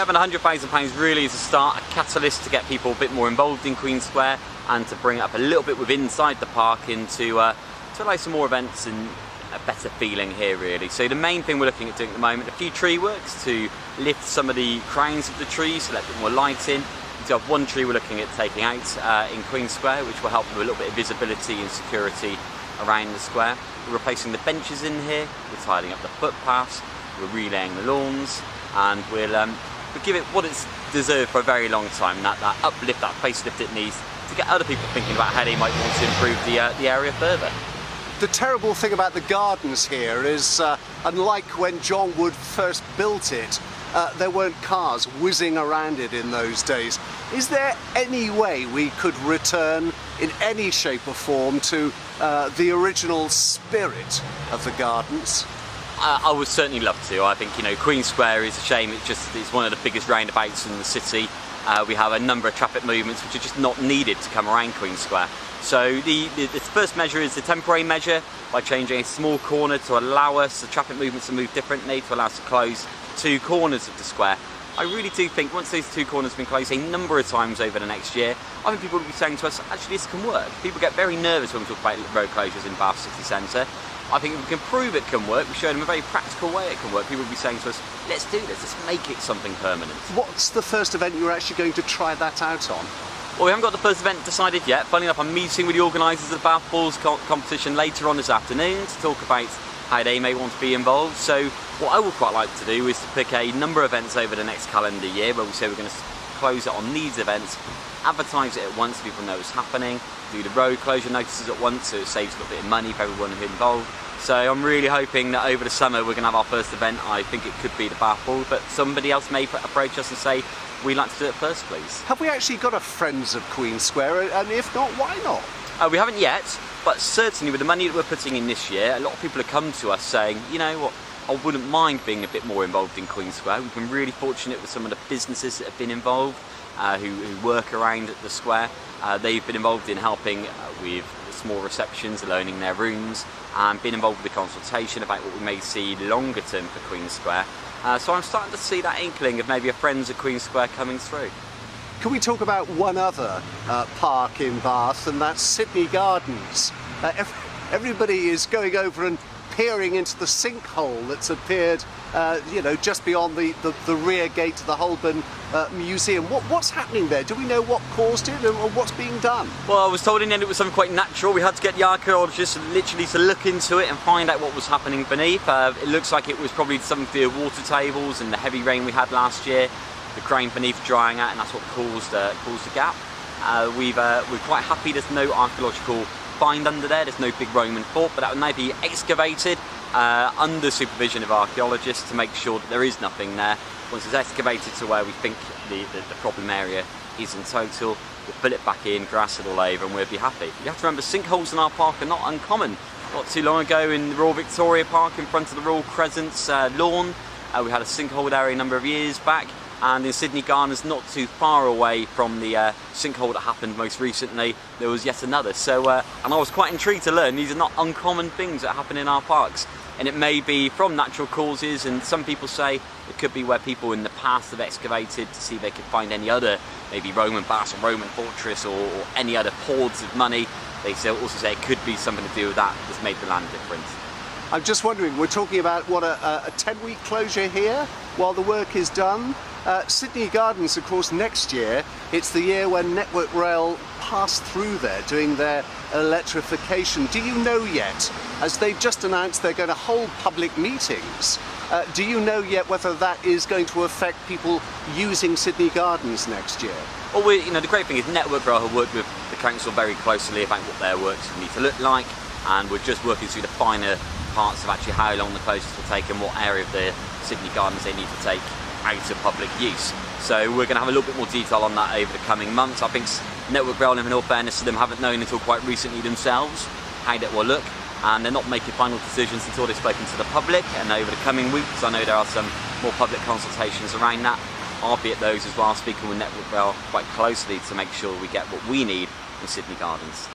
having £100,000 really is a start, a catalyst to get people a bit more involved in Queen Square and to bring it up a little bit with inside the park and to allow some more events and a better feeling here really. So the main thing we're looking at doing at the moment, a few tree works to lift some of the crowns of the trees to let a bit more light in. We do have one tree we're looking at taking out in Queen Square, which will help with a little bit of visibility and security around the square. We're replacing the benches in here, we're tidying up the footpaths, we're relaying the lawns, and we'll give it what it's deserved for a very long time, that uplift, that facelift it needs to get other people thinking about how they might want to improve the area further. The terrible thing about the gardens here is, unlike when John Wood first built it, there weren't cars whizzing around it in those days. Is there any way we could return in any shape or form to the original spirit of the gardens? I would certainly love to. I think, you know, Queen Square is a shame. It's one of the biggest roundabouts in the city. We have a number of traffic movements which are just not needed to come around Queen Square. So the first measure is the temporary measure by changing a small corner to allow us the traffic movements to move differently, to allow us to close two corners of the square. I really do think once those two corners have been closed a number of times over the next year, I think people will be saying to us, actually this can work. People get very nervous when we talk about road closures in Bath City Centre. I think if we can prove it can work, we show them a very practical way it can work, people will be saying to us, let's do this, let's make it something permanent. What's the first event you're actually going to try that out on? Well, we haven't got the first event decided yet. Funny enough, I'm meeting with the organisers of the Bath Balls competition later on this afternoon to talk about how they may want to be involved. So what I would quite like to do is to pick a number of events over the next calendar year where we say we're going to close it on these events, advertise it at once so people know it's happening, do the road closure notices at once so it saves a little bit of money for everyone who's involved. So I'm really hoping that over the summer we're going to have our first event. I think it could be the Bath Ball, but somebody else may approach us and say, we'd like to do it first, please. Have we actually got a Friends of Queen Square, and if not, why not? We haven't yet, but certainly with the money that we're putting in this year, a lot of people have come to us saying, you know what, I wouldn't mind being a bit more involved in Queen Square. We've been really fortunate with some of the businesses that have been involved, who work around the square. They've been involved in helping with small receptions, loaning their rooms, and been involved with the consultation about what we may see longer term for Queen Square. So I'm starting to see that inkling of maybe a Friends of Queen Square coming through. Can we talk about one other park in Bath, and that's Sydney Gardens? Everybody is going over and peering into the sinkhole that's appeared, you know, just beyond the rear gate to the Holborn Museum. What's happening there? Do we know what caused it and what's being done? Well, I was told in the end it was something quite natural. We had to get the archaeologists literally to look into it and find out what was happening beneath. It looks like it was probably something to do with water tables and the heavy rain we had last year, the ground beneath drying out, and that's what caused the gap. We're quite happy there's no archaeological find under there. There's no big Roman fort, but that would now be excavated under supervision of archaeologists to make sure that there is nothing there. Once it's excavated to where we think the problem area is in total, we'll fill it back in, grass it all over, and we'll be happy. You have to remember, sinkholes in our park are not uncommon. Not too long ago in the Royal Victoria Park in front of the Royal Crescent's lawn, we had a sinkhole there a number of years back. And in Sydney Gardens, not too far away from the sinkhole that happened most recently, there was yet another. So, and I was quite intrigued to learn these are not uncommon things that happen in our parks. And it may be from natural causes, and some people say it could be where people in the past have excavated to see if they could find any other, maybe Roman baths or Roman fortress or any other hoards of money. They also say it could be something to do with that that's made the land different. I'm just wondering, we're talking about what, a 10-week closure here while the work is done? Sydney Gardens, of course, next year, it's the year when Network Rail pass through there doing their electrification. Do you know yet, as they've just announced they're going to hold public meetings, do you know yet whether that is going to affect people using Sydney Gardens next year? Well, you know, the great thing is Network Rail have worked with the council very closely about what their works need to look like, and we're just working through the finer parts of actually how long the closures will take and what area of the Sydney Gardens they need to take out of public use. So we're going to have a little bit more detail on that over the coming months. I think Network Rail, in all fairness to them, haven't known until quite recently themselves how that will look, and they're not making final decisions until they've spoken to the public. And over the coming weeks, I know there are some more public consultations around that. I'll be at those as well, speaking with Network Rail quite closely to make sure we get what we need in Sydney Gardens.